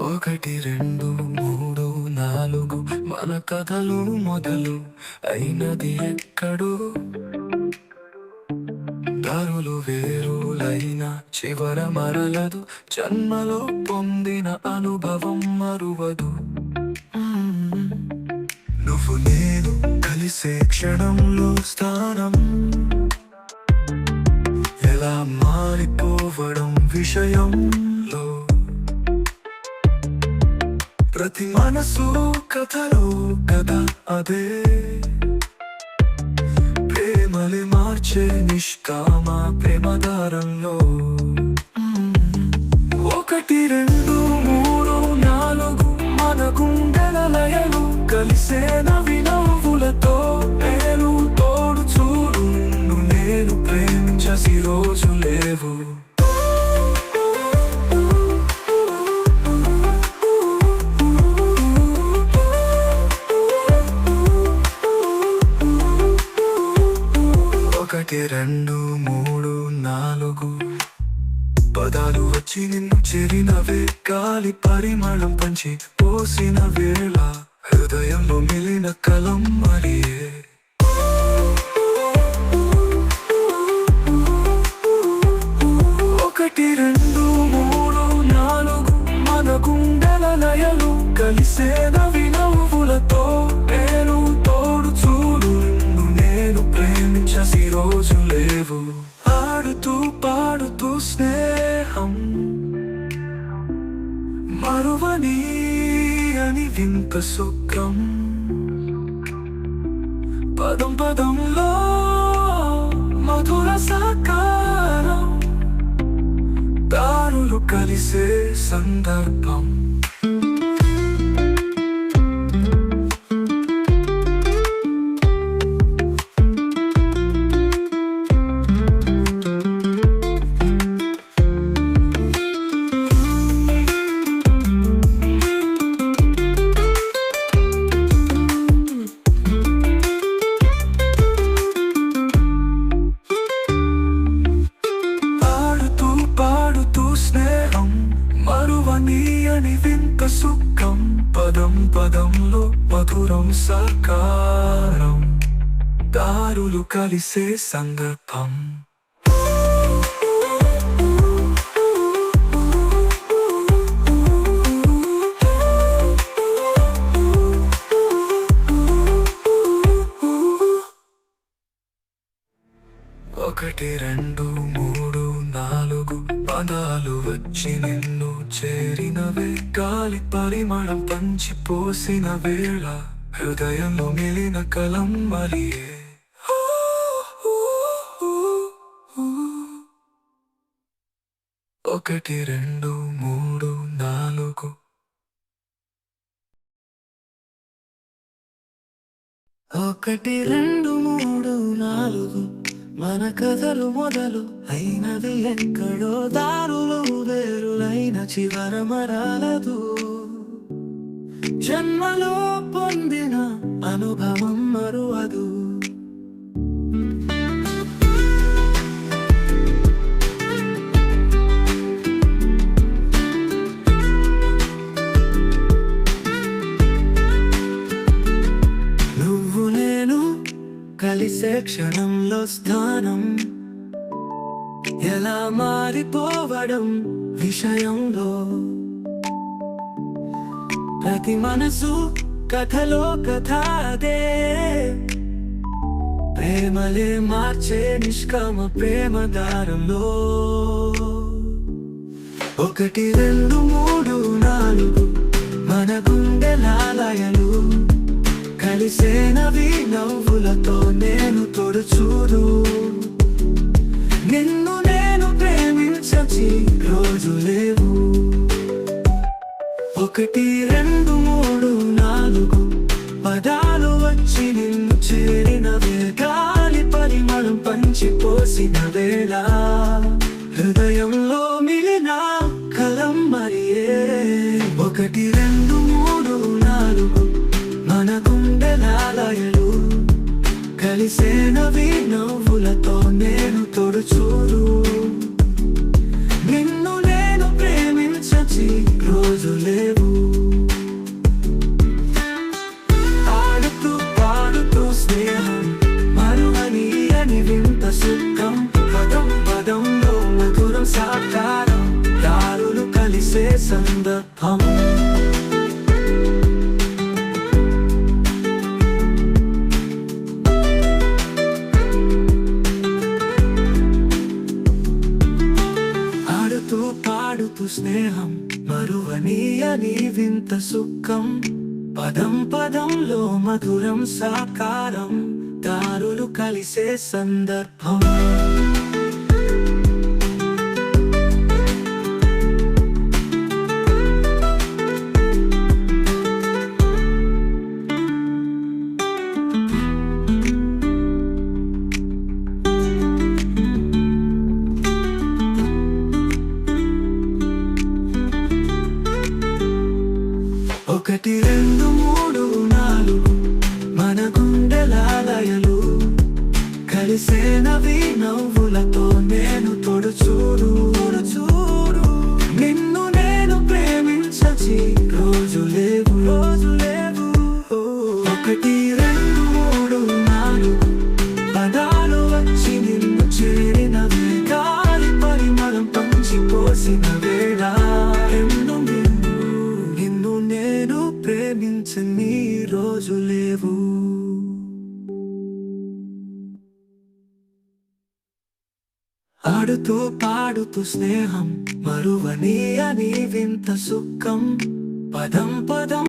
ఒకటి రెండు మూడు నాలుగు మన కథలు మొదలు అయినది ఎక్కడో. దారులు వేరులైన చివర మరలదు, జన్మలో పొందిన అనుభవం మరువదు. నువ్వు నేను కలిసే క్షణంలో స్థానం ఎలా మారిపోవడం విషయంలో. ప్రతి మనసు కథలో కదా అదే, ప్రేమలే మార్చే నిష్కామ ప్రేమదారంలో. ఒకటి రెండు మూడు నాలుగు మన గుండెల లయలు కలిసే నవి నవ్వులతో. నేను తోడు చూడు, నిన్ను నేను ప్రేమించసి రోజు లేవు. ఒకటి రెండు మూడు నాలుగు పదాలు వచ్చి నిన్ను చేరినవే, గాలి పరిమళం పంచి పోసిన వేళ హృదయంలో మిలిన కలం మరియే. ఒకటి రెండు మూడు నాలుగు మన గుండెల లయలు కలిసే నవి నవ్వులతో. నేను తోడు చూడు, నిన్ను నేను ప్రేమించసి రోజు లేవు. ఆడుతూ పాడుతూ స్నేహం మరువని అని వింత సుఖం. పదం పదంలో మధుర సాకారం, దారులు కలిసే సందర్భం. అని వింత సుఖం, పదం పదంలో మధురం సాకారం, దారులు కలిసే సందర్భం. ఒకటి రెండు మూడు నాలుగు పదాలు వచ్చి నిన్ను చేరినవే, గాలి పరిమళం పంచి పోసిన వేళ హృదయంలో మిలిన కలం మరియే. ఒకటి రెండు మూడు నాలుగు ఒకటి రెండు మూడు నాలుగు మన కథలు మొదలు అయినది ఎక్కడో. దారులు వేరులైన చివర మరలదు, జన్మలో పొందిన అనుభవం మరువదు. నువ్వు నేను కలిసే క్షణంలో స్థానం ఎలా మారిపోవడం విషయంలో. ప్రతి మనసు కథలో కథ అదే, ప్రేమలే మార్చే నిష్కామ ప్రేమదారంలో. ఒకటి రెండు మూడు నాలుగు మన గుండెల లయలు కలిసే నవి నవ్వులతో. నేను తోడు చూడు, నిన్ను నేను ప్రేమించచి రోజు లేవు. ఒకటి రెండు మూడు నాలుగు పదాలు వచ్చి నిన్ను చేరినవే, గాలి పరిమళం పంచి పోసిన వేళ హృదయంలో మిలిన కలం మరియే. ఒకటి రెండు మూడు నాలుగు మన గుండెల లయలు కలిసే నవి నవ్వులతో. నేను తోడు చూడు, నిన్ను నేను ప్రేమించచి రోజు లేవు. కలిసే సందర్భం. ఆడుతూ పాడుతూ స్నేహం మరువనీయని వింత సుఖం. పదం పదంలో మధురం సాకారం, దారులు కలిసే సందర్భం. ఒకటి రెండు మూడు నాలుగు మన గుండెలాలయలు, కలిసేనవి నవ్వులతో నేను తోడు చూడు. నిన్ను నేను ప్రేమించచి రోజు లేవు. ఒకటి రెండు మూడు నాలుగు పదాలు వచ్చి నిన్ను చేరినవి, గాలి పరిమళం పంచిపోసిన వేళ. నిన్ను నేను ప్రేమించని రోజు లేవు. ఆడుతూ పాడుతూ స్నేహం మరువనీయని వింత సుఖం. పదం పదం